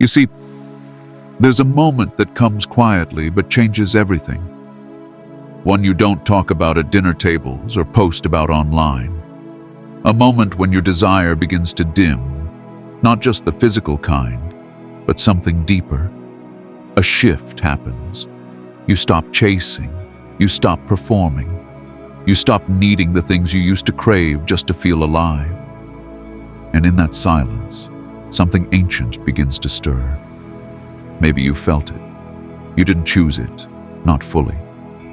You see, there's a moment that comes quietly but changes everything. One you don't talk about at dinner tables or post about online. A moment when your desire begins to dim, not just the physical kind, but something deeper. A shift happens. You stop chasing, you stop performing, you stop needing the things you used to crave just to feel alive. And in that silence, something ancient begins to stir. Maybe you felt it. You didn't choose it, not fully.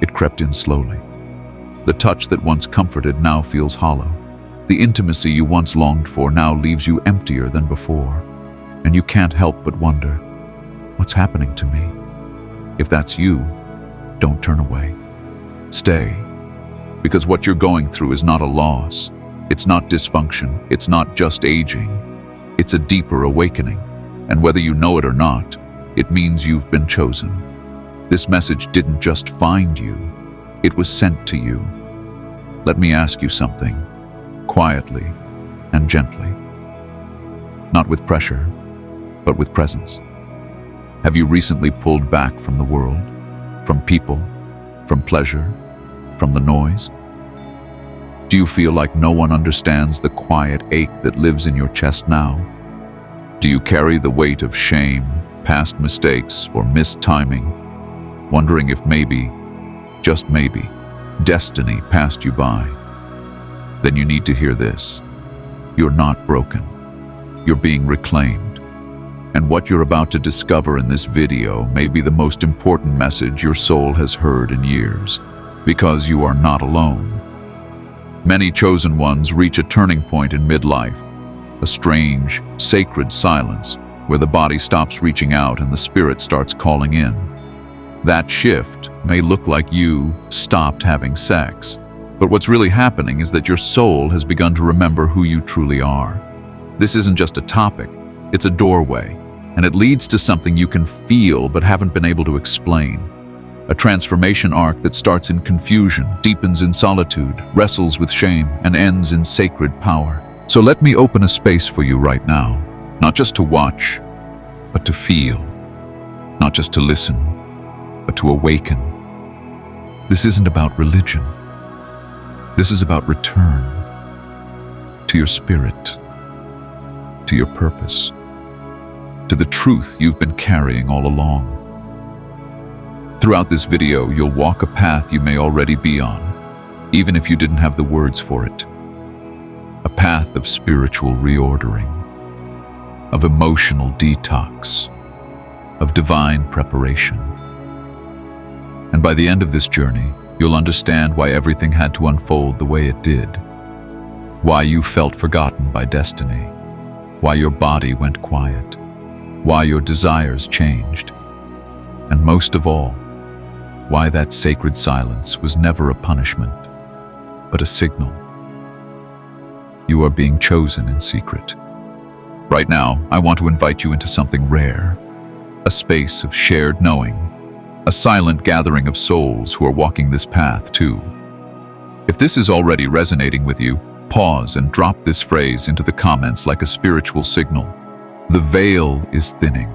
It crept in slowly. The touch that once comforted now feels hollow. The intimacy you once longed for now leaves you emptier than before. And you can't help but wonder, what's happening to me? If that's you, don't turn away. Stay. Because what you're going through is not a loss. It's not dysfunction. It's not just aging. It's a deeper awakening. And whether you know it or not, it means you've been chosen. This message didn't just find you, it was sent to you. Let me ask you something, quietly and gently. Not with pressure, but with presence. Have you recently pulled back from the world, from people, from pleasure, from the noise? Do you feel like no one understands the quiet ache that lives in your chest now? Do you carry the weight of shame, past mistakes, or missed timing, wondering if maybe, just maybe, destiny passed you by? Then you need to hear this. You're not broken. You're being reclaimed. And what you're about to discover in this video may be the most important message your soul has heard in years, because you are not alone. Many chosen ones reach a turning point in midlife, a strange, sacred silence where the body stops reaching out and the spirit starts calling in. That shift may look like you stopped having sex, but what's really happening is that your soul has begun to remember who you truly are. This isn't just a topic, it's a doorway, and it leads to something you can feel but haven't been able to explain. A transformation arc that starts in confusion, deepens in solitude, wrestles with shame, and ends in sacred power. So let me open a space for you right now, not just to watch, but to feel. Not just to listen, but to awaken. This isn't about religion. This is about return to your spirit, to your purpose, to the truth you've been carrying all along. Throughout this video, you'll walk a path you may already be on, even if you didn't have the words for it. A path of spiritual reordering, of emotional detox, of divine preparation. And by the end of this journey, you'll understand why everything had to unfold the way it did, why you felt forgotten by destiny, why your body went quiet, why your desires changed, and most of all, why that sacred silence was never a punishment, but a signal. You are being chosen in secret. Right now, I want to invite you into something rare, a space of shared knowing, a silent gathering of souls who are walking this path too. If this is already resonating with you, pause and drop this phrase into the comments like a spiritual signal. The veil is thinning.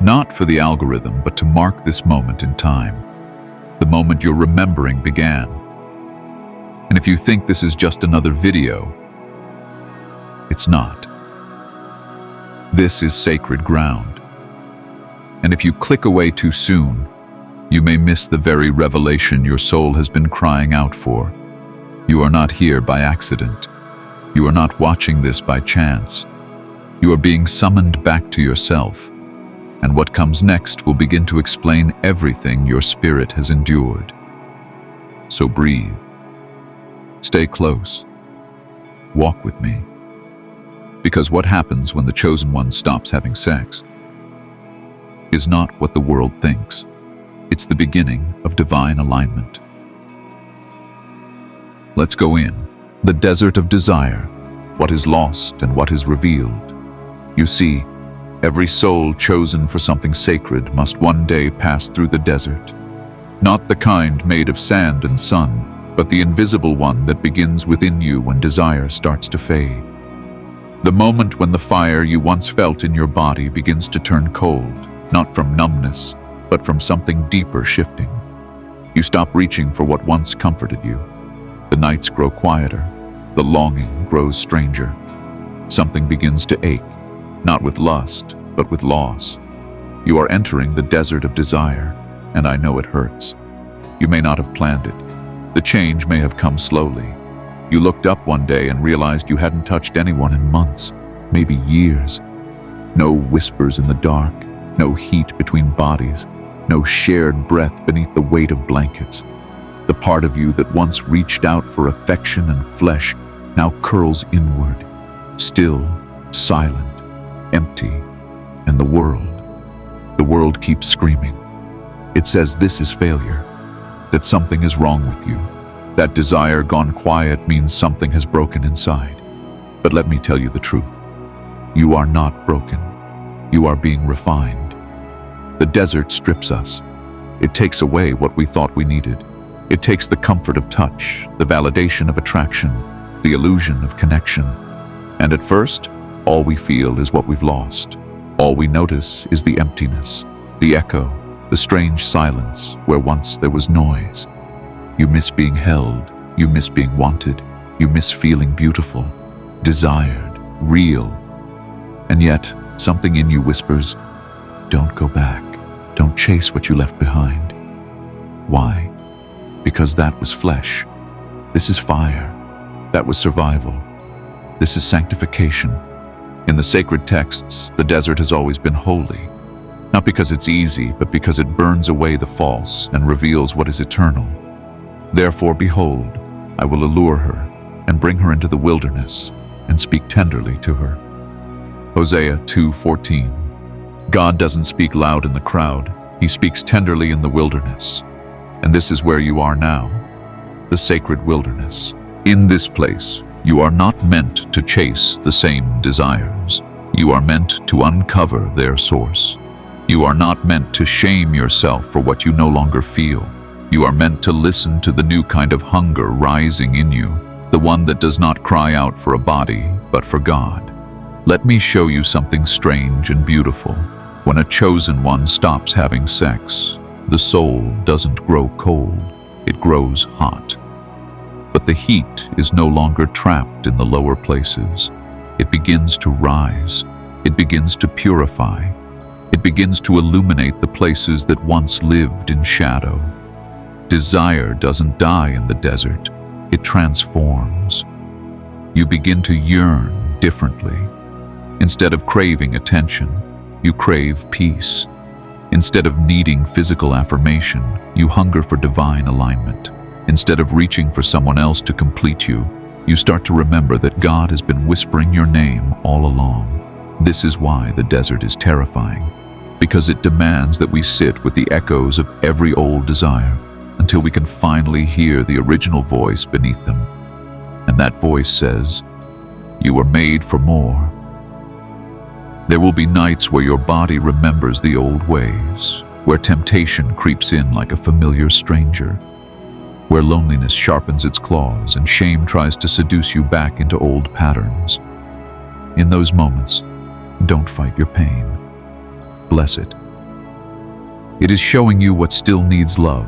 Not for the algorithm, but to mark this moment in time, the moment your remembering began. And if you think this is just another video, it's not. This is sacred ground. And if you click away too soon, you may miss the very revelation your soul has been crying out for. You are not here by accident. You are not watching this by chance. You are being summoned back to yourself. And what comes next will begin to explain everything your spirit has endured. So breathe. Stay close. Walk with me. Because what happens when the chosen one stops having sex is not what the world thinks. It's the beginning of divine alignment. Let's go in. The desert of desire, what is lost and what is revealed. You see, every soul chosen for something sacred must one day pass through the desert. Not the kind made of sand and sun, but the invisible one that begins within you when desire starts to fade. The moment when the fire you once felt in your body begins to turn cold, not from numbness, but from something deeper shifting. You stop reaching for what once comforted you. The nights grow quieter. The longing grows stranger. Something begins to ache, not with lust, but with loss. You are entering the desert of desire, and I know it hurts. You may not have planned it. The change may have come slowly. You looked up one day and realized you hadn't touched anyone in months, maybe years. No whispers in the dark, no heat between bodies, no shared breath beneath the weight of blankets. The part of you that once reached out for affection and flesh now curls inward, still, silent, empty, and the world keeps screaming. It says this is failure, that something is wrong with you. That desire gone quiet means something has broken inside. But let me tell you the truth. You are not broken. You are being refined. The desert strips us. It takes away what we thought we needed. It takes the comfort of touch, the validation of attraction, the illusion of connection. And at first, all we feel is what we've lost. All we notice is the emptiness, the echo, the strange silence where once there was noise. You miss being held, you miss being wanted, you miss feeling beautiful, desired, real. And yet, something in you whispers, don't go back, don't chase what you left behind. Why? Because that was flesh. This is fire. That was survival. This is sanctification. In the sacred texts, the desert has always been holy. Not because it's easy, but because it burns away the false and reveals what is eternal. Therefore, behold, I will allure her and bring her into the wilderness and speak tenderly to her. Hosea 2:14. God doesn't speak loud in the crowd. He speaks tenderly in the wilderness. And this is where you are now, the sacred wilderness. In this place, you are not meant to chase the same desires. You are meant to uncover their source. You are not meant to shame yourself for what you no longer feel. You are meant to listen to the new kind of hunger rising in you, the one that does not cry out for a body, but for God. Let me show you something strange and beautiful. When a chosen one stops having sex, the soul doesn't grow cold, it grows hot. But the heat is no longer trapped in the lower places. It begins to rise. It begins to purify. It begins to illuminate the places that once lived in shadow. Desire doesn't die in the desert. It transforms. You begin to yearn differently. Instead of craving attention, you crave peace. Instead of needing physical affirmation, you hunger for divine alignment. Instead of reaching for someone else to complete you, you start to remember that God has been whispering your name all along. This is why the desert is terrifying, because it demands that we sit with the echoes of every old desire until we can finally hear the original voice beneath them. And that voice says, "You were made for more." There will be nights where your body remembers the old ways, where temptation creeps in like a familiar stranger, where loneliness sharpens its claws and shame tries to seduce you back into old patterns. In those moments, don't fight your pain. Bless it. It is showing you what still needs love.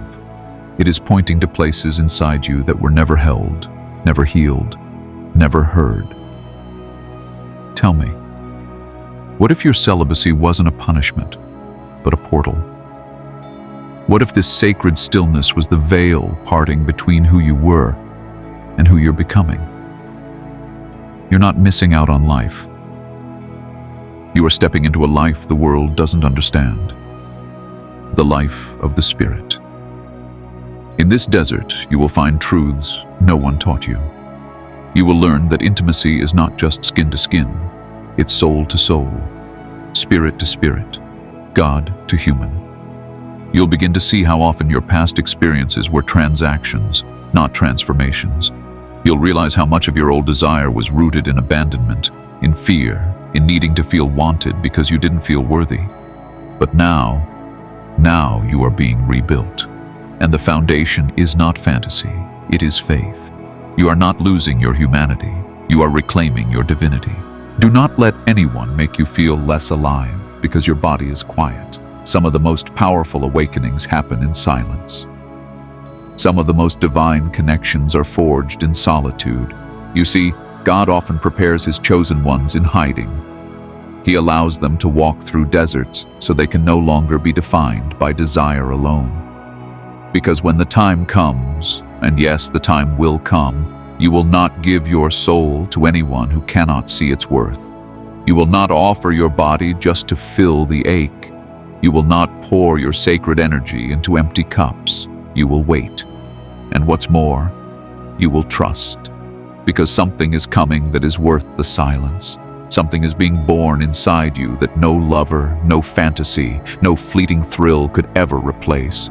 It is pointing to places inside you that were never held, never healed, never heard. Tell me, what if your celibacy wasn't a punishment, but a portal? What if this sacred stillness was the veil parting between who you were and who you're becoming? You're not missing out on life. You are stepping into a life the world doesn't understand. The life of the Spirit. In this desert, you will find truths no one taught you. You will learn that intimacy is not just skin to skin, it's soul to soul, spirit to spirit, God to human. You'll begin to see how often your past experiences were transactions, not transformations. You'll realize how much of your old desire was rooted in abandonment, in fear, in needing to feel wanted because you didn't feel worthy. But now you are being rebuilt. And the foundation is not fantasy, it is faith. You are not losing your humanity, you are reclaiming your divinity. Do not let anyone make you feel less alive because your body is quiet. Some of the most powerful awakenings happen in silence. Some of the most divine connections are forged in solitude. You see, God often prepares his chosen ones in hiding. He allows them to walk through deserts so they can no longer be defined by desire alone. Because when the time comes, and yes, the time will come, you will not give your soul to anyone who cannot see its worth. You will not offer your body just to fill the ache. You will not pour your sacred energy into empty cups. You will wait. And what's more, you will trust. Because something is coming that is worth the silence. Something is being born inside you that no lover, no fantasy, no fleeting thrill could ever replace.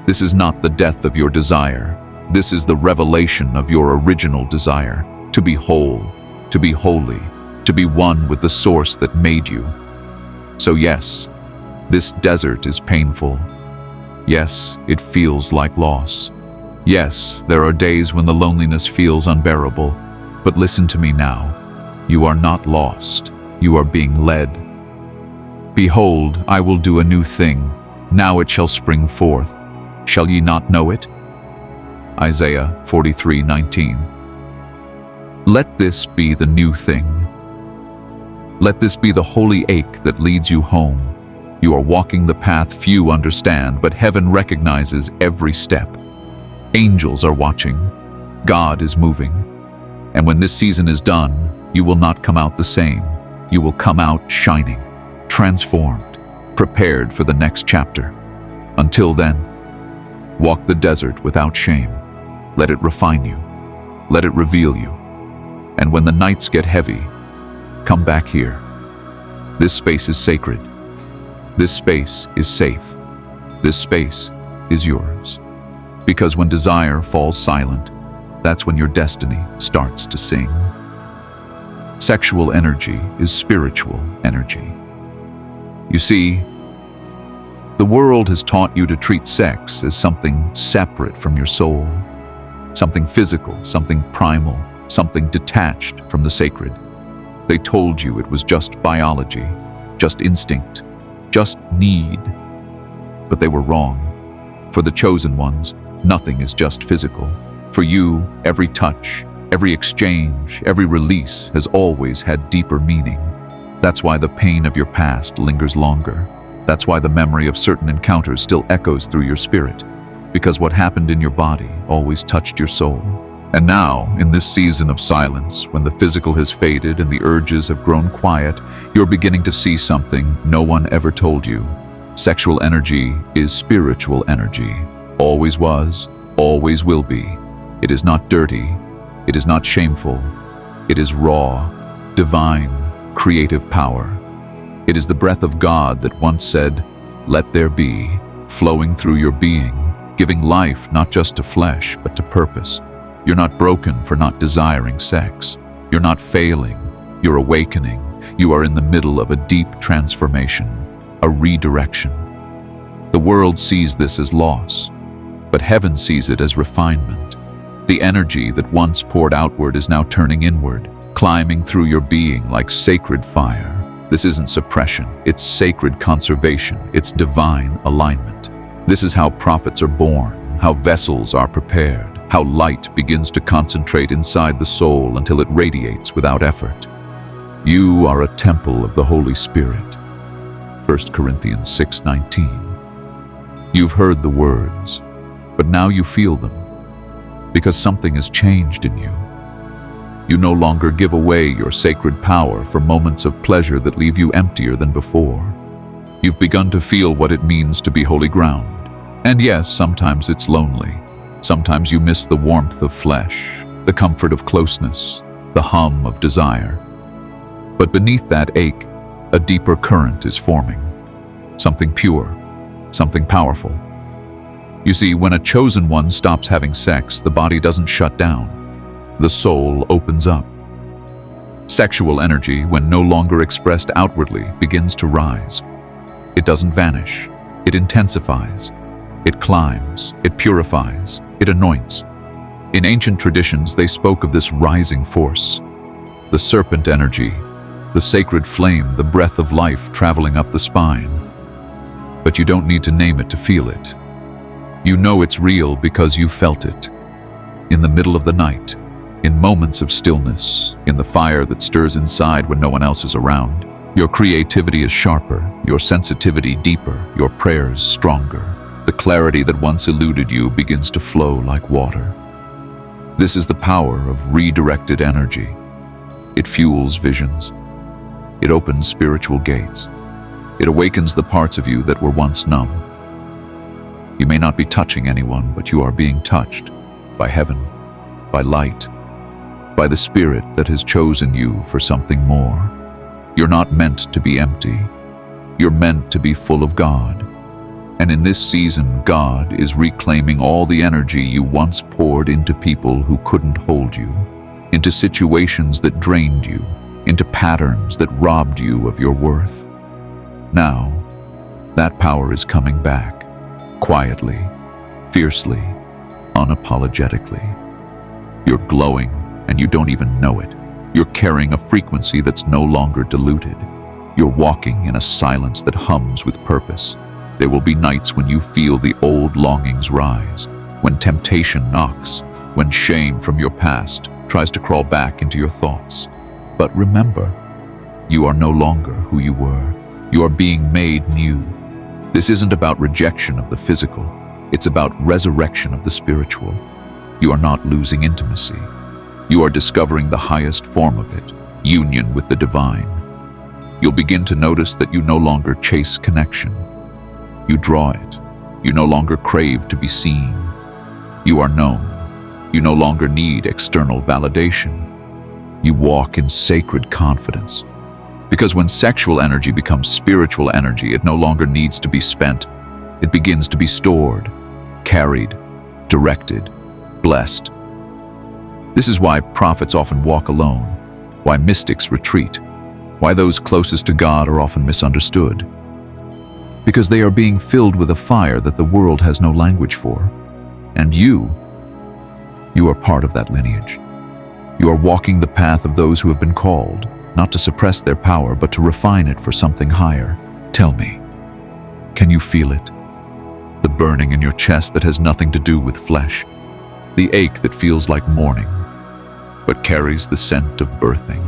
This is not the death of your desire. This is the revelation of your original desire, to be whole, to be holy, to be one with the source that made you. So yes, this desert is painful. Yes, it feels like loss. Yes, there are days when the loneliness feels unbearable. But listen to me now. You are not lost. You are being led. Behold, I will do a new thing. Now it shall spring forth. Shall ye not know it? Isaiah 43:19. Let this be the new thing. Let this be the holy ache that leads you home. You are walking the path few understand, but heaven recognizes every step. Angels are watching. God is moving. And when this season is done, you will not come out the same. You will come out shining, transformed, prepared for the next chapter. Until then, walk the desert without shame. Let it refine you. Let it reveal you. And when the nights get heavy, come back here. This space is sacred. This space is safe. This space is yours. Because when desire falls silent, that's when your destiny starts to sing. Sexual energy is spiritual energy. You see, the world has taught you to treat sex as something separate from your soul, something physical, something primal, something detached from the sacred. They told you it was just biology, just instinct, just need. But they were wrong. For the chosen ones, nothing is just physical. For you, every touch, every exchange, every release has always had deeper meaning. That's why the pain of your past lingers longer. That's why the memory of certain encounters still echoes through your spirit. Because what happened in your body always touched your soul. And now, in this season of silence, when the physical has faded and the urges have grown quiet, you're beginning to see something no one ever told you. Sexual energy is spiritual energy. Always was, always will be. It is not dirty. It is not shameful. It is raw, divine, creative power. It is the breath of God that once said, "Let there be," flowing through your being, giving life not just to flesh, but to purpose. You're not broken for not desiring sex. You're not failing. You're awakening. You are in the middle of a deep transformation, a redirection. The world sees this as loss, but heaven sees it as refinement. The energy that once poured outward is now turning inward, climbing through your being like sacred fire. This isn't suppression, it's sacred conservation, it's divine alignment. This is how prophets are born, how vessels are prepared, how light begins to concentrate inside the soul until it radiates without effort. You are a temple of the Holy Spirit. 1 Corinthians 6:19. You've heard the words, but now you feel them, because something has changed in you. You no longer give away your sacred power for moments of pleasure that leave you emptier than before. You've begun to feel what it means to be holy ground. And yes, sometimes it's lonely. Sometimes you miss the warmth of flesh, the comfort of closeness, the hum of desire. But beneath that ache, a deeper current is forming. Something pure, something powerful. You see, when a chosen one stops having sex, the body doesn't shut down. The soul opens up. Sexual energy, when no longer expressed outwardly, begins to rise. It doesn't vanish. It intensifies. It climbs. It purifies. It anoints. In ancient traditions, they spoke of this rising force, the serpent energy, the sacred flame, the breath of life traveling up the spine. But you don't need to name it to feel it. You know it's real because you felt it. In the middle of the night, in moments of stillness, in the fire that stirs inside when no one else is around. Your creativity is sharper, your sensitivity deeper, your prayers stronger. The clarity that once eluded you begins to flow like water. This is the power of redirected energy. It fuels visions. It opens spiritual gates. It awakens the parts of you that were once numb. You may not be touching anyone, but you are being touched by heaven, by light, by the Spirit that has chosen you for something more. You're not meant to be empty. You're meant to be full of God. And in this season, God is reclaiming all the energy you once poured into people who couldn't hold you, into situations that drained you, into patterns that robbed you of your worth. Now, that power is coming back, quietly, fiercely, unapologetically. You're glowing, and you don't even know it. You're carrying a frequency that's no longer diluted. You're walking in a silence that hums with purpose. There will be nights when you feel the old longings rise, when temptation knocks, when shame from your past tries to crawl back into your thoughts. But remember, you are no longer who you were. You are being made new. This isn't about rejection of the physical. It's about resurrection of the spiritual. You are not losing intimacy. You are discovering the highest form of it, union with the divine. You'll begin to notice that you no longer chase connection. You draw it. You no longer crave to be seen. You are known. You no longer need external validation. You walk in sacred confidence. Because when sexual energy becomes spiritual energy, it no longer needs to be spent. It begins to be stored, carried, directed, blessed. This is why prophets often walk alone, why mystics retreat, why those closest to God are often misunderstood. Because they are being filled with a fire that the world has no language for. And you are part of that lineage. You are walking the path of those who have been called, not to suppress their power, but to refine it for something higher. Tell me, can you feel it? The burning in your chest that has nothing to do with flesh. The ache that feels like mourning, but carries the scent of birthing.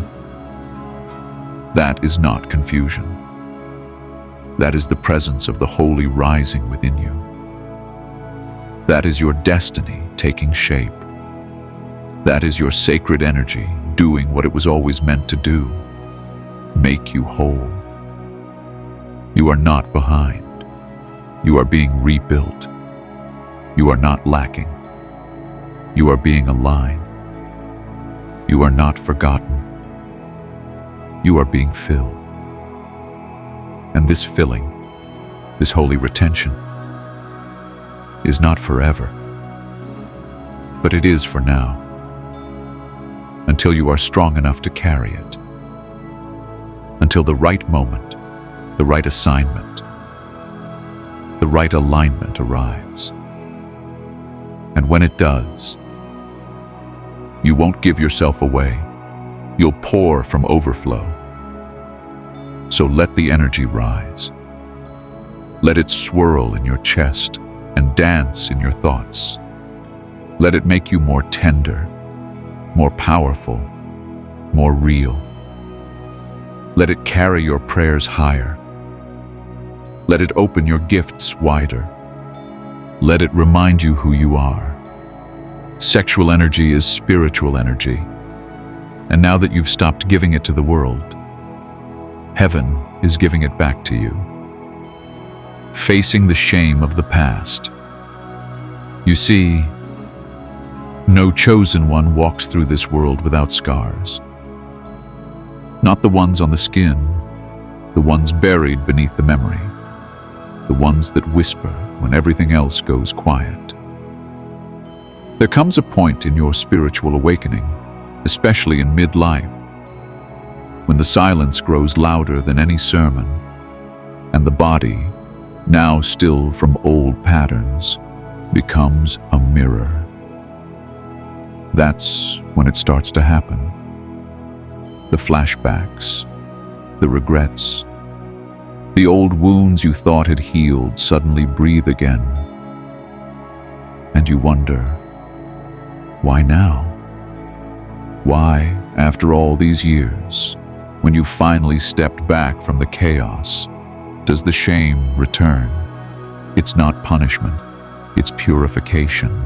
That is not confusion. That is the presence of the holy rising within you. That is your destiny taking shape. That is your sacred energy doing what it was always meant to do, make you whole. You are not behind. You are being rebuilt. You are not lacking. You are being aligned. You are not forgotten. You are being filled. And this filling, this holy retention, is not forever, but it is for now, until you are strong enough to carry it, until the right moment, the right assignment, the right alignment arrives. And when it does, you won't give yourself away. You'll pour from overflow. So let the energy rise. Let it swirl in your chest and dance in your thoughts. Let it make you more tender, more powerful, more real. Let it carry your prayers higher. Let it open your gifts wider. Let it remind you who you are. Sexual energy is spiritual energy. And now that you've stopped giving it to the world, heaven is giving it back to you. Facing the shame of the past. You see, no chosen one walks through this world without scars. Not the ones on the skin, the ones buried beneath the memory, the ones that whisper when everything else goes quiet. There comes a point in your spiritual awakening, especially in midlife, when the silence grows louder than any sermon, and the body, now still from old patterns, becomes a mirror. That's when it starts to happen. The flashbacks, the regrets. The old wounds you thought had healed suddenly breathe again. And you wonder, why now? Why, after all these years, when you finally stepped back from the chaos, does the shame return? It's not punishment, it's purification.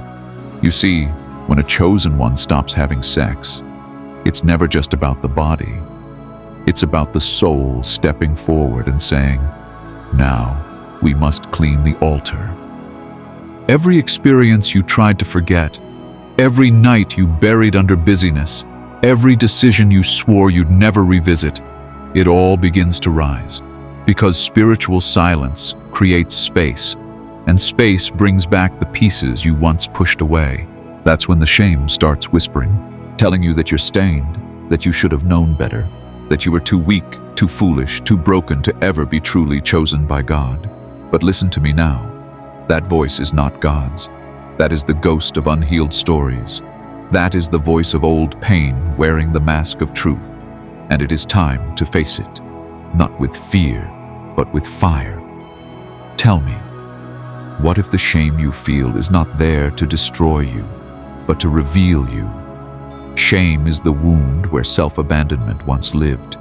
You see, when a chosen one stops having sex, it's never just about the body. It's about the soul stepping forward and saying, now we must clean the altar. Every experience you tried to forget, every night you buried under busyness, every decision you swore you'd never revisit, it all begins to rise. Because spiritual silence creates space, and space brings back the pieces you once pushed away. That's when the shame starts whispering, telling you that you're stained, that you should have known better, that you were too weak, too foolish, too broken to ever be truly chosen by God. But listen to me now. That voice is not God's. That is the ghost of unhealed stories. That is the voice of old pain wearing the mask of truth. And it is time to face it, not with fear, but with fire. Tell me, what if the shame you feel is not there to destroy you, but to reveal you? Shame is the wound where self-abandonment once lived.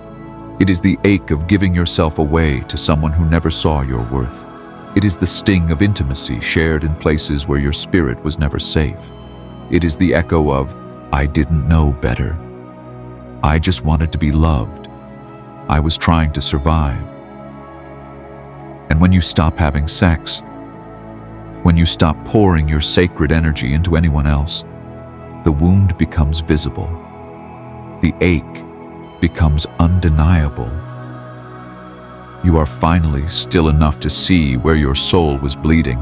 It is the ache of giving yourself away to someone who never saw your worth. It is the sting of intimacy shared in places where your spirit was never safe. It is the echo of, I didn't know better. I just wanted to be loved. I was trying to survive. And when you stop having sex, when you stop pouring your sacred energy into anyone else, the wound becomes visible. The ache becomes undeniable. You are finally still enough to see where your soul was bleeding,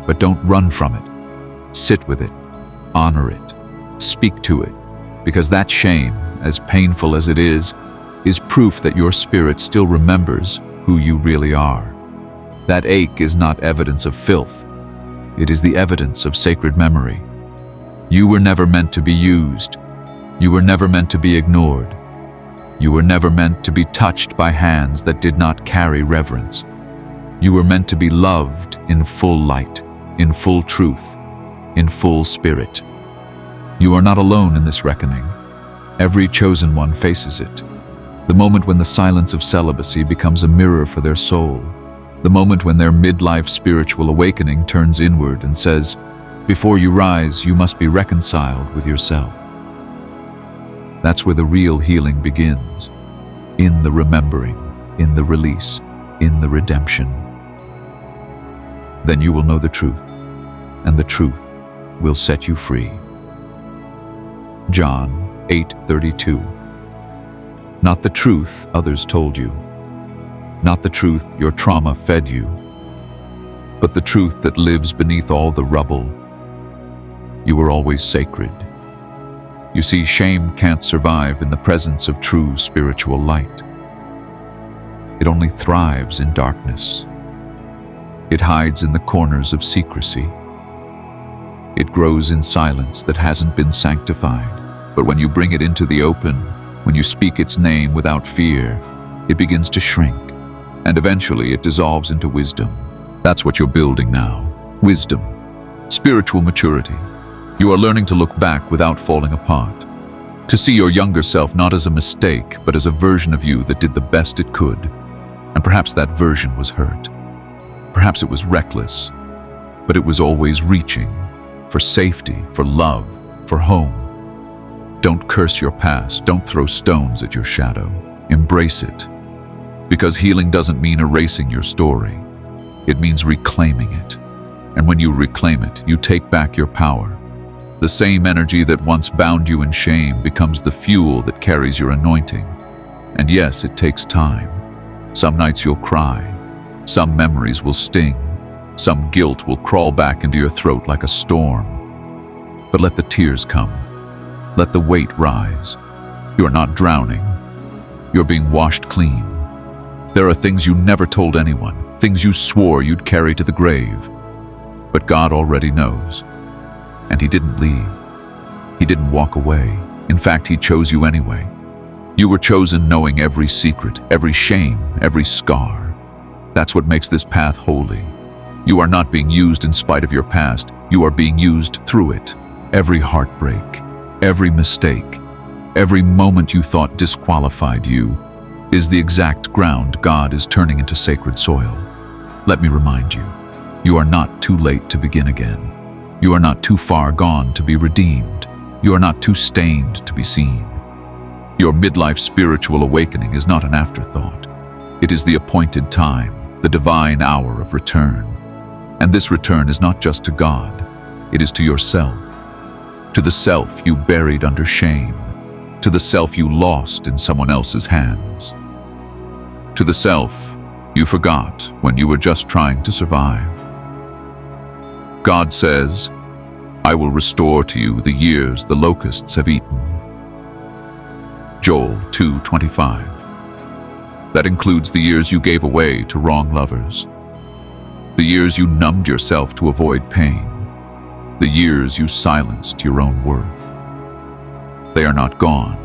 but don't run from it. Sit with it, honor it, speak to it, because that shame, as painful as it is proof that your spirit still remembers who you really are. That ache is not evidence of filth. It is the evidence of sacred memory. You were never meant to be used. You were never meant to be ignored. You were never meant to be touched by hands that did not carry reverence. You were meant to be loved in full light, in full truth, in full spirit. You are not alone in this reckoning. Every chosen one faces it. The moment when the silence of celibacy becomes a mirror for their soul. The moment when their midlife spiritual awakening turns inward and says, before you rise, you must be reconciled with yourself. That's where the real healing begins. In the remembering, in the release, in the redemption. Then you will know the truth, and the truth will set you free. John 8:32. Not the truth others told you, not the truth your trauma fed you, but the truth that lives beneath all the rubble. You were always sacred. You see, shame can't survive in the presence of true spiritual light. It only thrives in darkness. It hides in the corners of secrecy. It grows in silence that hasn't been sanctified. But when you bring it into the open, when you speak its name without fear, it begins to shrink, and eventually it dissolves into wisdom. That's what you're building now. Wisdom. Spiritual maturity. You are learning to look back without falling apart. To see your younger self not as a mistake, but as a version of you that did the best it could. And perhaps that version was hurt. Perhaps it was reckless, but it was always reaching for safety, for love, for home. Don't curse your past. Don't throw stones at your shadow. Embrace it. Because healing doesn't mean erasing your story. It means reclaiming it. And when you reclaim it, you take back your power. The same energy that once bound you in shame becomes the fuel that carries your anointing. And yes, it takes time. Some nights you'll cry. Some memories will sting. Some guilt will crawl back into your throat like a storm. But let the tears come. Let the weight rise. You are not drowning. You're being washed clean. There are things you never told anyone, things you swore you'd carry to the grave. But God already knows. And He didn't leave. He didn't walk away. In fact, He chose you anyway. You were chosen knowing every secret, every shame, every scar. That's what makes this path holy. You are not being used in spite of your past. You are being used through it. Every heartbreak, every mistake, every moment you thought disqualified you is the exact ground God is turning into sacred soil. Let me remind you, you are not too late to begin again. You are not too far gone to be redeemed. You are not too stained to be seen. Your midlife spiritual awakening is not an afterthought. It is the appointed time, the divine hour of return. And this return is not just to God, it is to yourself. To the self you buried under shame. To the self you lost in someone else's hands. To the self you forgot when you were just trying to survive. God says, I will restore to you the years the locusts have eaten. Joel 2:25. That includes the years you gave away to wrong lovers. The years you numbed yourself to avoid pain. The years you silenced your own worth. They are not gone.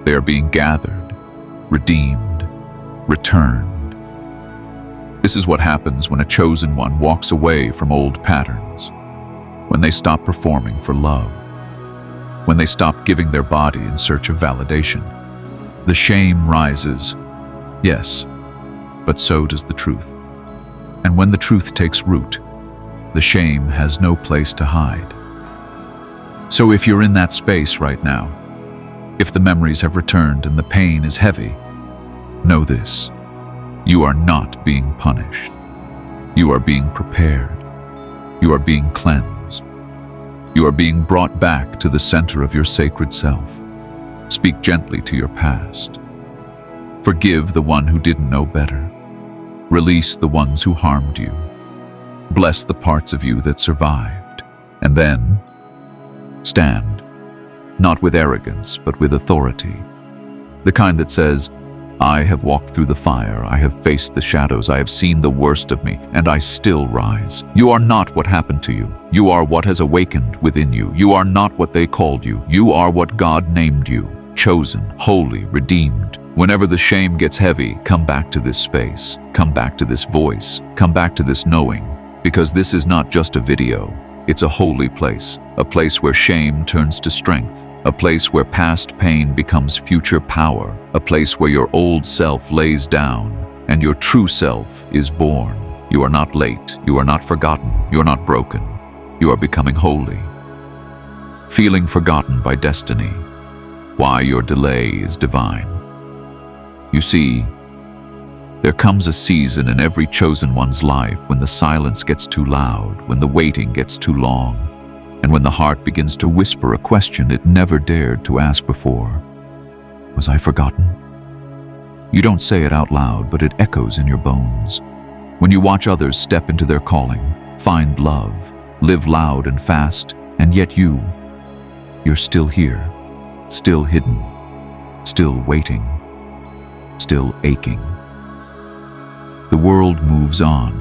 They are being gathered, redeemed, returned. This is what happens when a chosen one walks away from old patterns. When they stop performing for love. When they stop giving their body in search of validation. The shame rises, yes, but so does the truth. And when the truth takes root, the shame has no place to hide. So if you're in that space right now, if the memories have returned and the pain is heavy, know this: you are not being punished. You are being prepared. You are being cleansed. You are being brought back to the center of your sacred self. Speak gently to your past. Forgive the one who didn't know better. Release the ones who harmed you. Bless the parts of you that survived. And then, stand, not with arrogance, but with authority. The kind that says, I have walked through the fire, I have faced the shadows, I have seen the worst of me, and I still rise. You are not what happened to you. You are what has awakened within you. You are not what they called you. You are what God named you. Chosen, holy, redeemed. Whenever the shame gets heavy, come back to this space. Come back to this voice. Come back to this knowing. Because this is not just a video. It's a holy place. A place where shame turns to strength. A place where past pain becomes future power. A place where your old self lays down and your true self is born. You are not late. You are not forgotten. You are not broken. You are becoming holy. Feeling forgotten by destiny. Why your delay is divine. You see, there comes a season in every chosen one's life when the silence gets too loud, when the waiting gets too long, and when the heart begins to whisper a question it never dared to ask before. Was I forgotten? You don't say it out loud, but it echoes in your bones. When you watch others step into their calling, find love, live loud and fast, and yet you're still here, still hidden, still waiting, still aching. The world moves on.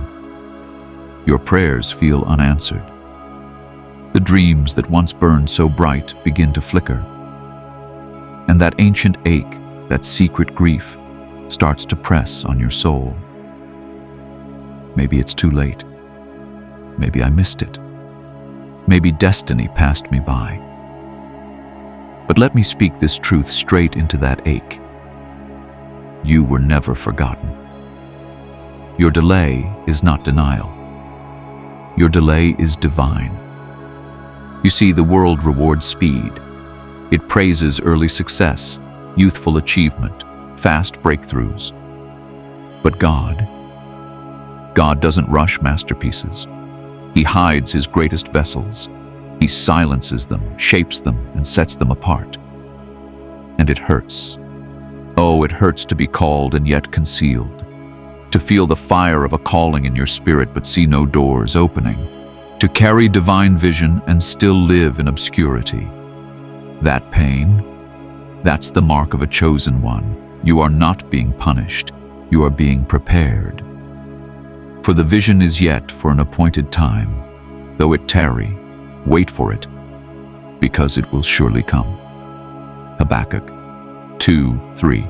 Your prayers feel unanswered. The dreams that once burned so bright begin to flicker. And that ancient ache, that secret grief, starts to press on your soul. Maybe it's too late. Maybe I missed it. Maybe destiny passed me by. But let me speak this truth straight into that ache. You were never forgotten. Your delay is not denial. Your delay is divine. You see, the world rewards speed. It praises early success, youthful achievement, fast breakthroughs. But God doesn't rush masterpieces. He hides his greatest vessels. He silences them, shapes them, and sets them apart. And it hurts. Oh, it hurts to be called and yet concealed. To feel the fire of a calling in your spirit but see no doors opening. To carry divine vision and still live in obscurity. That pain, that's the mark of a chosen one. You are not being punished. You are being prepared. For the vision is yet for an appointed time. Though it tarry, wait for it, because it will surely come. Habakkuk 2, 3.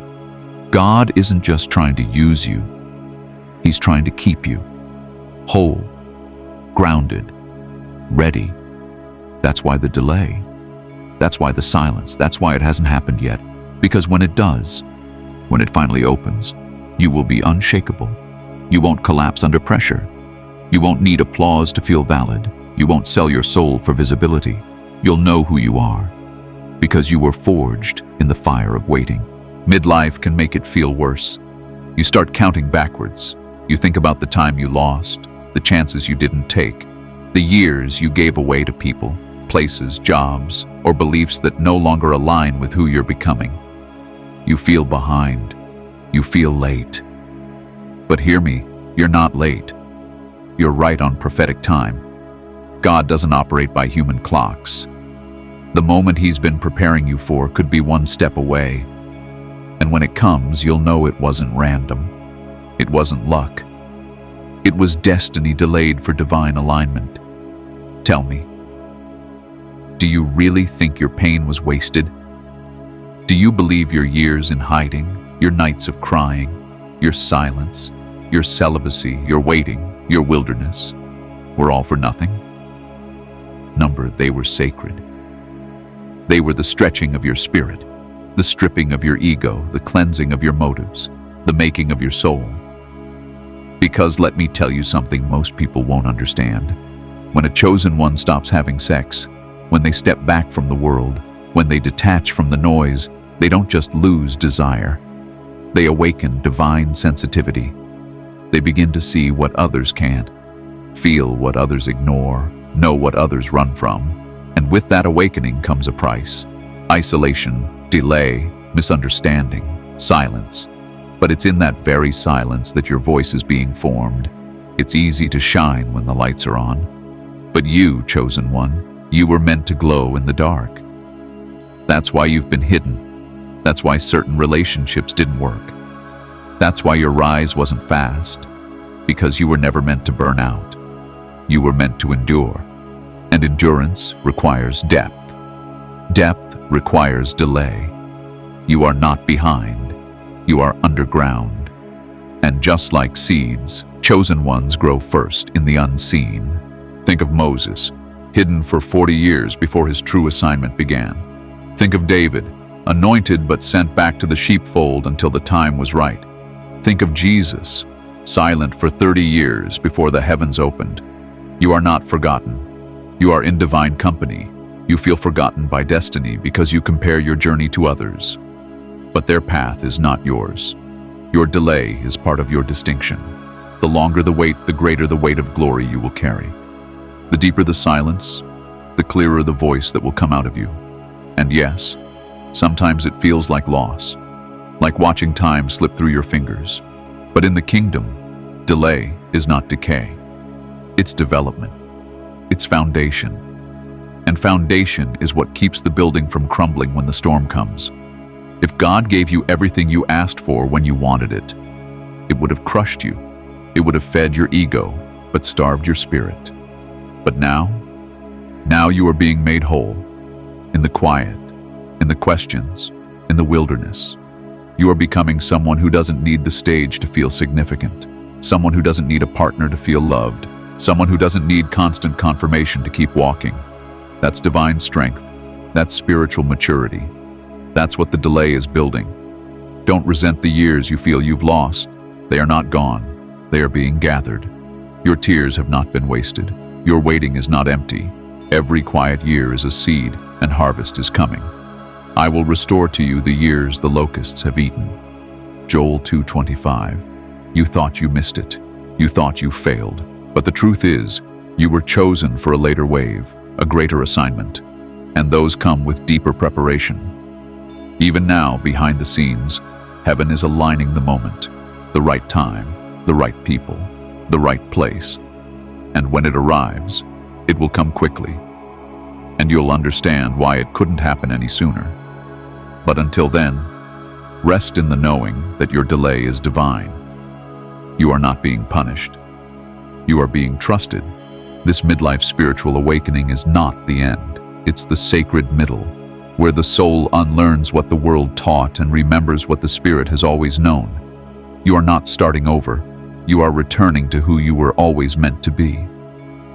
God isn't just trying to use you. He's trying to keep you whole, grounded, ready. That's why the delay. That's why the silence. That's why it hasn't happened yet. Because when it does, when it finally opens, you will be unshakable. You won't collapse under pressure. You won't need applause to feel valid. You won't sell your soul for visibility. You'll know who you are, because you were forged in the fire of waiting. Midlife can make it feel worse. You start counting backwards. You think about the time you lost, the chances you didn't take, the years you gave away to people, places, jobs, or beliefs that no longer align with who you're becoming. You feel behind. You feel late. But hear me, you're not late. You're right on prophetic time. God doesn't operate by human clocks. The moment He's been preparing you for could be one step away. And when it comes, you'll know it wasn't random. It wasn't luck. It was destiny delayed for divine alignment. Tell me, do you really think your pain was wasted? Do you believe your years in hiding, your nights of crying, your silence, your celibacy, your waiting, your wilderness, were all for nothing? Number, they were sacred. They were the stretching of your spirit, the stripping of your ego, the cleansing of your motives, the making of your soul. Because let me tell you something most people won't understand. When a chosen one stops having sex, when they step back from the world, when they detach from the noise, they don't just lose desire. They awaken divine sensitivity. They begin to see what others can't, feel what others ignore, know what others run from. And with that awakening comes a price. Isolation, delay, misunderstanding, silence. But it's in that very silence that your voice is being formed. It's easy to shine when the lights are on. But you, chosen one, you were meant to glow in the dark. That's why you've been hidden. That's why certain relationships didn't work. That's why your rise wasn't fast. Because you were never meant to burn out. You were meant to endure. And endurance requires depth. Depth requires delay. You are not behind. You are underground. And just like seeds, chosen ones grow first in the unseen. Think of Moses, hidden for 40 years before his true assignment began. Think of David, anointed but sent back to the sheepfold until the time was right. Think of Jesus, silent for 30 years before the heavens opened. You are not forgotten. You are in divine company. You feel forgotten by destiny because you compare your journey to others. But their path is not yours. Your delay is part of your distinction. The longer the wait, the greater the weight of glory you will carry. The deeper the silence, the clearer the voice that will come out of you. And yes, sometimes it feels like loss, like watching time slip through your fingers. But in the kingdom, delay is not decay. It's development. It's foundation. And foundation is what keeps the building from crumbling when the storm comes. If God gave you everything you asked for when you wanted it, it would have crushed you. It would have fed your ego, but starved your spirit. But now you are being made whole. In the quiet, in the questions, in the wilderness. You are becoming someone who doesn't need the stage to feel significant. Someone who doesn't need a partner to feel loved. Someone who doesn't need constant confirmation to keep walking. That's divine strength. That's spiritual maturity. That's what the delay is building. Don't resent the years you feel you've lost. They are not gone. They are being gathered. Your tears have not been wasted. Your waiting is not empty. Every quiet year is a seed, and harvest is coming. I will restore to you the years the locusts have eaten. Joel 2:25. You thought you missed it. You thought you failed. But the truth is, you were chosen for a later wave, a greater assignment, and those come with deeper preparation. Even now, behind the scenes, heaven is aligning the moment, the right time, the right people, the right place. And when it arrives, it will come quickly, and you'll understand why it couldn't happen any sooner. But until then, rest in the knowing that your delay is divine. You are not being punished. You are being trusted. This midlife spiritual awakening is not the end. It's the sacred middle. where the soul unlearns what the world taught and remembers what the spirit has always known. You are not starting over. You are returning to who you were always meant to be.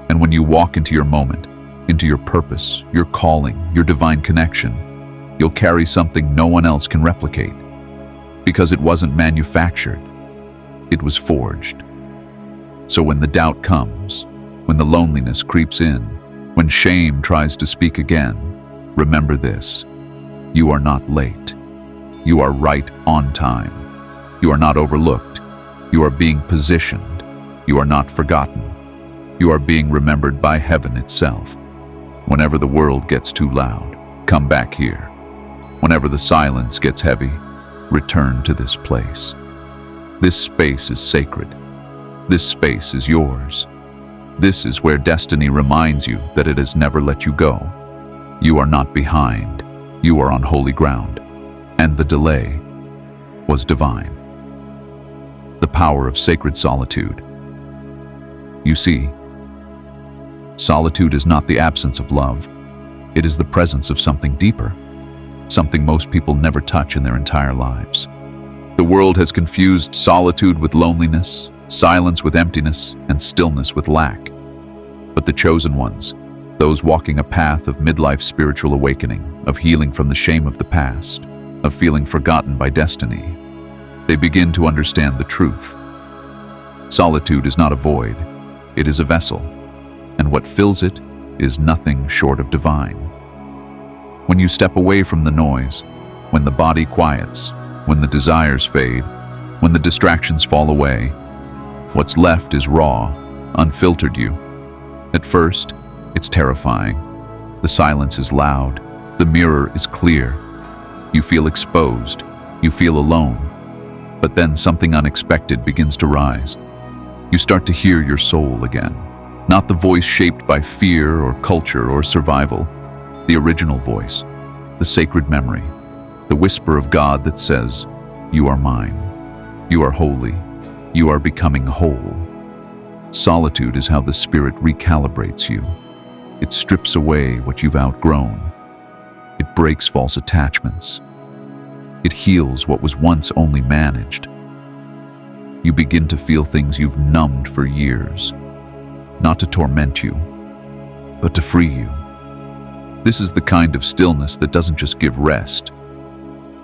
And when you walk into your moment, into your purpose, your calling, your divine connection, you'll carry something no one else can replicate. Because it wasn't manufactured, it was forged. So when the doubt comes, when the loneliness creeps in, when shame tries to speak again, remember this: you are not late. You are right on time. You are not overlooked. You are being positioned. You are not forgotten. You are being remembered by heaven itself. Whenever the world gets too loud, come back here. Whenever the silence gets heavy, return to this place. This space is sacred. This space is yours. This is where destiny reminds you that it has never let you go. You are not behind. You are on holy ground. And the delay was divine. The power of sacred solitude. You see, solitude is not the absence of love. It is the presence of something deeper, something most people never touch in their entire lives. The world has confused solitude with loneliness, silence with emptiness, and stillness with lack. But the chosen ones, those walking a path of midlife spiritual awakening, of healing from the shame of the past, of feeling forgotten by destiny, they begin to understand the truth. Solitude is not a void, it is a vessel, and what fills it is nothing short of divine. When you step away from the noise, when the body quiets, when the desires fade, when the distractions fall away, what's left is raw, unfiltered you. At first, it's terrifying. The silence is loud. The mirror is clear. You feel exposed. You feel alone. But then something unexpected begins to rise. You start to hear your soul again. Not the voice shaped by fear or culture or survival. The original voice. The sacred memory. The whisper of God that says, "You are mine. You are holy. You are becoming whole." Solitude is how the Spirit recalibrates you. It strips away what you've outgrown. It breaks false attachments. It heals what was once only managed. You begin to feel things you've numbed for years, not to torment you, but to free you. This is the kind of stillness that doesn't just give rest,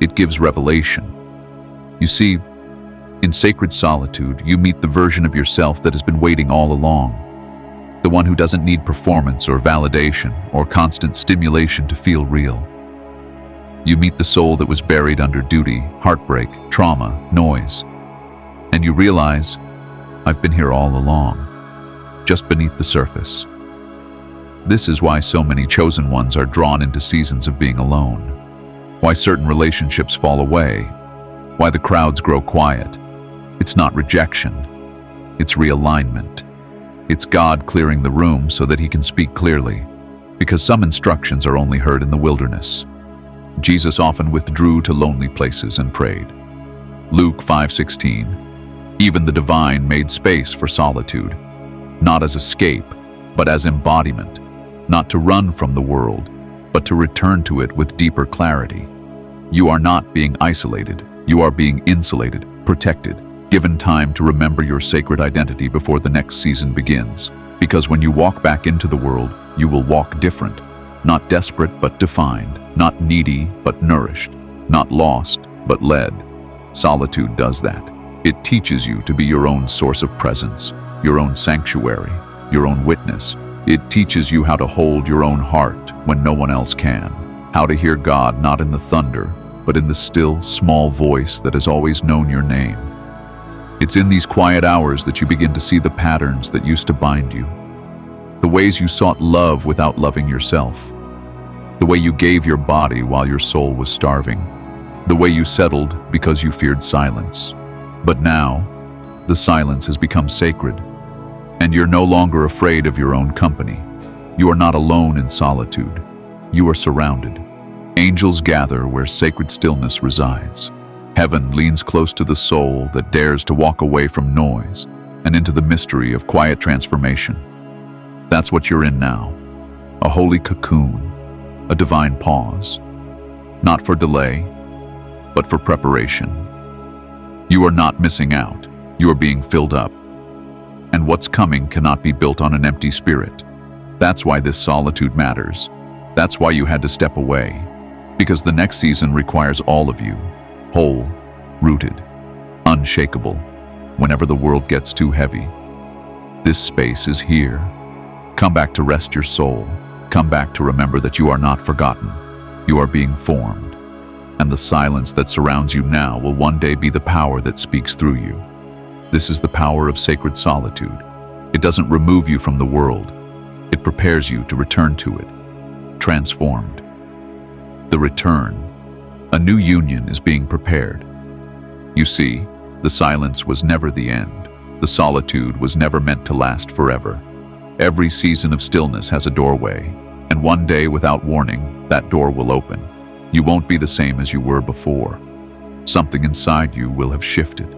it gives revelation. You see, in sacred solitude, you meet the version of yourself that has been waiting all along. The one who doesn't need performance or validation or constant stimulation to feel real. You meet the soul that was buried under duty, heartbreak, trauma, noise. And you realize, I've been here all along, just beneath the surface. This is why so many chosen ones are drawn into seasons of being alone. Why certain relationships fall away. Why the crowds grow quiet. It's not rejection. It's realignment. It's God clearing the room so that He can speak clearly, because some instructions are only heard in the wilderness. Jesus often withdrew to lonely places and prayed. Luke 5:16. Even the divine made space for solitude, not as escape, but as embodiment, not to run from the world, but to return to it with deeper clarity. You are not being isolated. You are being insulated, protected, given time to remember your sacred identity before the next season begins. Because when you walk back into the world, you will walk different. Not desperate, but defined. Not needy, but nourished. Not lost, but led. Solitude does that. It teaches you to be your own source of presence, your own sanctuary, your own witness. It teaches you how to hold your own heart when no one else can. How to hear God not in the thunder, but in the still, small voice that has always known your name. It's in these quiet hours that you begin to see the patterns that used to bind you. The ways you sought love without loving yourself. The way you gave your body while your soul was starving. The way you settled because you feared silence. But now, the silence has become sacred, and you're no longer afraid of your own company. You are not alone in solitude. You are surrounded. Angels gather where sacred stillness resides. Heaven leans close to the soul that dares to walk away from noise and into the mystery of quiet transformation. That's what you're in now. A holy cocoon, a divine pause, not for delay, but for preparation. You are not missing out, you are being filled up. And what's coming cannot be built on an empty spirit. That's why this solitude matters. That's why you had to step away. Because the next season requires all of you, whole, rooted, unshakable, whenever the world gets too heavy. This space is here. Come back to rest your soul. Come back to remember that you are not forgotten. You are being formed. And the silence that surrounds you now will one day be the power that speaks through you. This is the power of sacred solitude. It doesn't remove you from the world. It prepares you to return to it, transformed. The return. A new union is being prepared. You see, the silence was never the end. The solitude was never meant to last forever. Every season of stillness has a doorway, and one day, without warning, that door will open. You won't be the same as you were before. Something inside you will have shifted,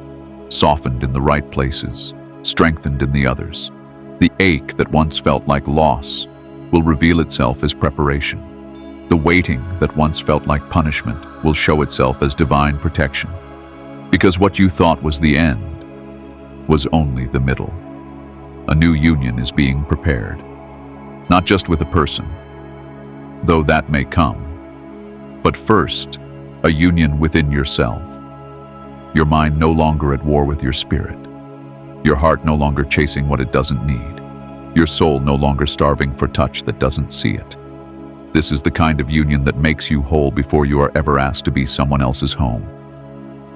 softened in the right places, strengthened in the others. The ache that once felt like loss will reveal itself as preparation. The waiting that once felt like punishment will show itself as divine protection. Because what you thought was the end was only the middle. A new union is being prepared, not just with a person, though that may come, but first, a union within yourself. Your mind no longer at war with your spirit. Your heart no longer chasing what it doesn't need. Your soul no longer starving for touch that doesn't see it. This is the kind of union that makes you whole before you are ever asked to be someone else's home.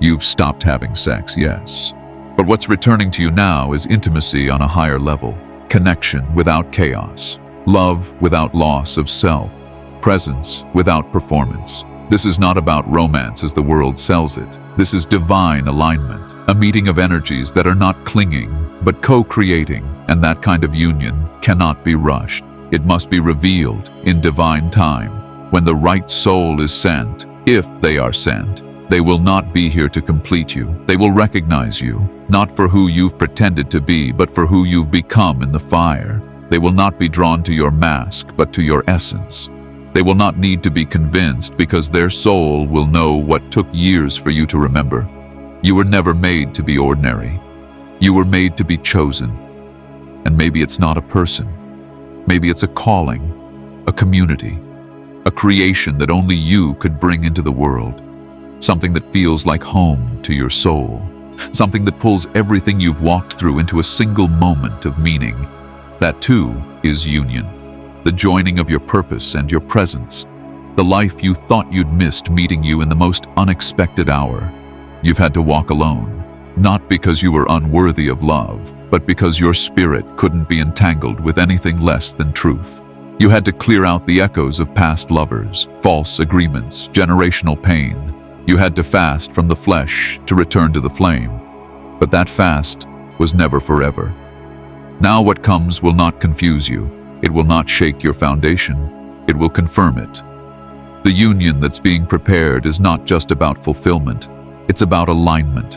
You've stopped having sex, yes. But what's returning to you now is intimacy on a higher level, connection without chaos, love without loss of self, presence without performance. This is not about romance as the world sells it. This is divine alignment, a meeting of energies that are not clinging, but co-creating, and that kind of union cannot be rushed. It must be revealed in divine time. When the right soul is sent, if they are sent, they will not be here to complete you. They will recognize you, not for who you've pretended to be, but for who you've become in the fire. They will not be drawn to your mask, but to your essence. They will not need to be convinced because their soul will know what took years for you to remember. You were never made to be ordinary. You were made to be chosen. And maybe it's not a person. Maybe it's a calling, a community, a creation that only you could bring into the world. Something that feels like home to your soul. Something that pulls everything you've walked through into a single moment of meaning. That too is union. The joining of your purpose and your presence. The life you thought you'd missed meeting you in the most unexpected hour. You've had to walk alone, not because you were unworthy of love, but because your spirit couldn't be entangled with anything less than truth. You had to clear out the echoes of past lovers, false agreements, generational pain. You had to fast from the flesh to return to the flame. But that fast was never forever. Now what comes will not confuse you. It will not shake your foundation. It will confirm it. The union that's being prepared is not just about fulfillment. It's about alignment.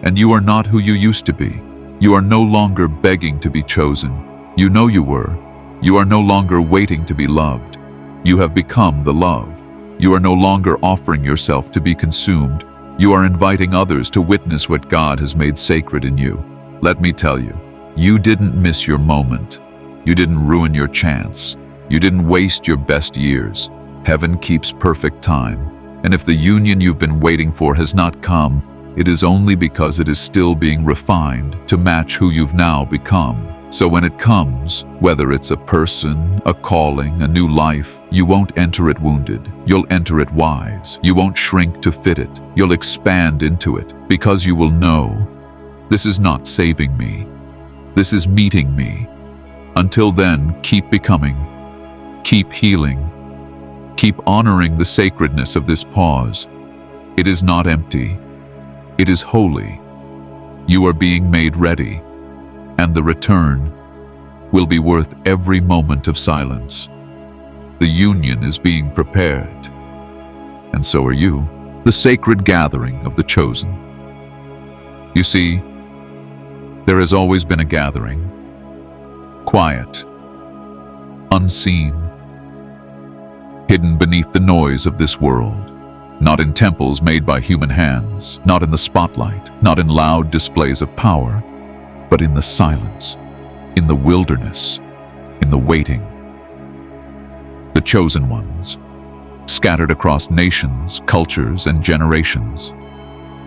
And you are not who you used to be. You are no longer begging to be chosen. You know you were. You are no longer waiting to be loved. You have become the love. You are no longer offering yourself to be consumed. You are inviting others to witness what God has made sacred in you. Let me tell you, you didn't miss your moment. You didn't ruin your chance. You didn't waste your best years. Heaven keeps perfect time. And if the union you've been waiting for has not come, it is only because it is still being refined to match who you've now become. So when it comes, whether it's a person, a calling, a new life, you won't enter it wounded. You'll enter it wise. You won't shrink to fit it. You'll expand into it because you will know, this is not saving me. This is meeting me. Until then, keep becoming, keep healing, keep honoring the sacredness of this pause. It is not empty. It is holy. You are being made ready. And the return will be worth every moment of silence. The union is being prepared, and so are you, the sacred gathering of the chosen. You see, there has always been a gathering, quiet, unseen, hidden beneath the noise of this world. Not in temples made by human hands, not in the spotlight, not in loud displays of power, but in the silence, in the wilderness, in the waiting. The chosen ones, scattered across nations, cultures, and generations,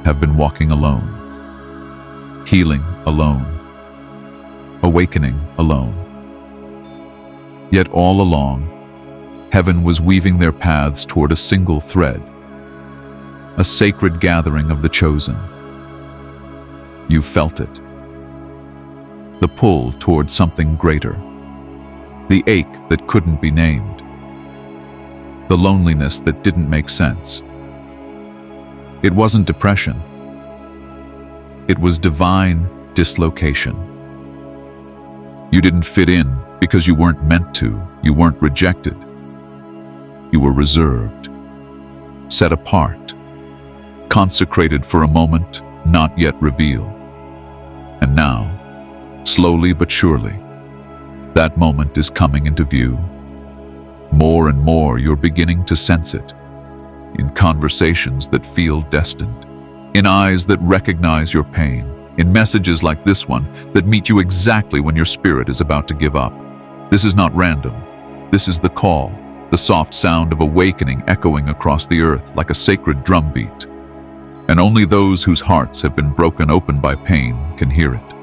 have been walking alone, healing alone, awakening alone. Yet all along, heaven was weaving their paths toward a single thread, a sacred gathering of the chosen. You felt it. The pull toward something greater, the ache that couldn't be named, the loneliness that didn't make sense. It wasn't depression. It was divine dislocation. You didn't fit in because you weren't meant to. You weren't rejected. You were reserved, set apart, consecrated for a moment not yet revealed. And now, slowly but surely, that moment is coming into view. More and more you're beginning to sense it, in conversations that feel destined, in eyes that recognize your pain, in messages like this one that meet you exactly when your spirit is about to give up. This is not random. This is the call, the soft sound of awakening echoing across the earth like a sacred drumbeat. And only those whose hearts have been broken open by pain can hear it.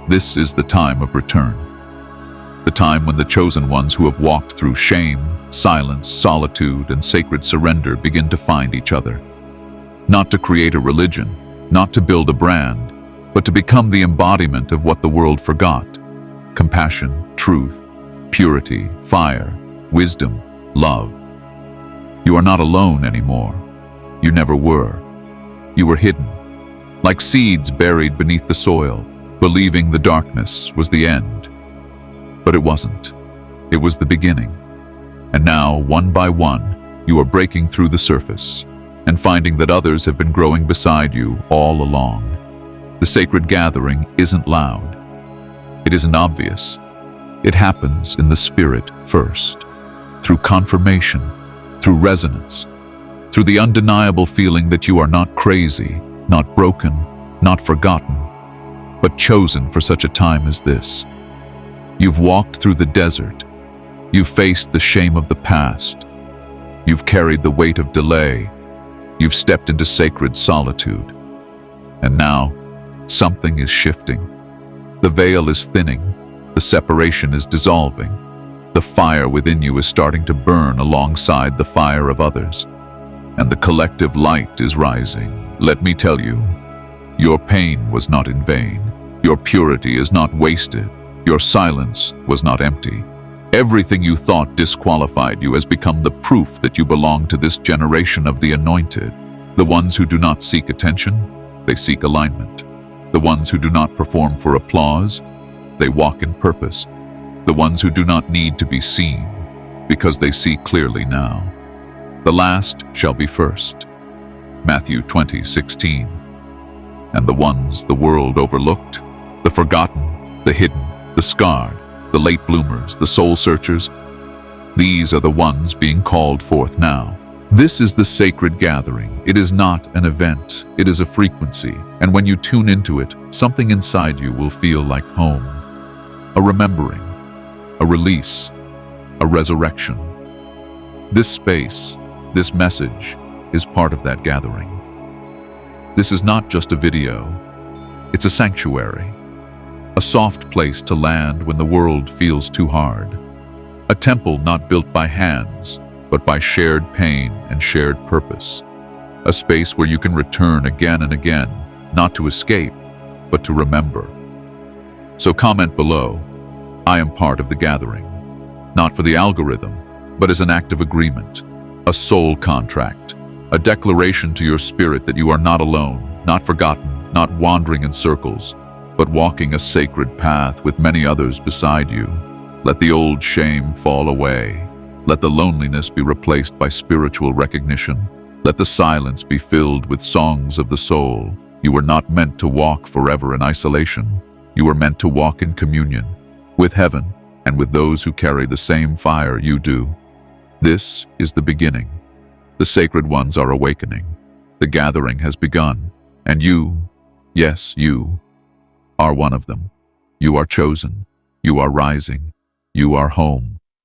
This is the time of return. The time when the chosen ones who have walked through shame, silence, solitude, and sacred surrender begin to find each other. Not to create a religion, not to build a brand, but to become the embodiment of what the world forgot: compassion, truth, purity, fire, wisdom, love. You are not alone anymore. You never were. You were hidden, like seeds buried beneath the soil, believing the darkness was the end. But it wasn't. It was the beginning. And now, one by one, you are breaking through the surface and finding that others have been growing beside you all along. The sacred gathering isn't loud. It isn't obvious. It happens in the spirit first, through confirmation, through resonance, through the undeniable feeling that you are not crazy, not broken, not forgotten, but chosen for such a time as this. You've walked through the desert. You've faced the shame of the past. You've carried the weight of delay. You've stepped into sacred solitude. And now, something is shifting. The veil is thinning. The separation is dissolving. The fire within you is starting to burn alongside the fire of others. And the collective light is rising. Let me tell you, your pain was not in vain. Your purity is not wasted. Your silence was not empty. Everything you thought disqualified you has become the proof that you belong to this generation of the anointed. The ones who do not seek attention, they seek alignment. The ones who do not perform for applause, they walk in purpose. The ones who do not need to be seen, because they see clearly now. The last shall be first. Matthew 20:16. And the ones the world overlooked, the forgotten, the hidden, the scarred, the late bloomers, the soul searchers, these are the ones being called forth now. This is the sacred gathering. It is not an event, it is a frequency. And when you tune into it, something inside you will feel like home. A remembering, a release, a resurrection. This space, this message, is part of that gathering. This is not just a video, it's a sanctuary. A soft place to land when the world feels too hard. A temple not built by hands, but by shared pain and shared purpose. A space where you can return again and again, not to escape, but to remember. So comment below, I am part of the gathering. Not for the algorithm, but as an act of agreement, a soul contract, a declaration to your spirit that you are not alone, not forgotten, not wandering in circles, but walking a sacred path with many others beside you. Let the old shame fall away. Let the loneliness be replaced by spiritual recognition. Let the silence be filled with songs of the soul. You were not meant to walk forever in isolation. You were meant to walk in communion with heaven and with those who carry the same fire you do. This is the beginning. The The sacred ones are awakening. The gathering has begun, and you, yes, you, are one of them. You are chosen. You are rising. You are home.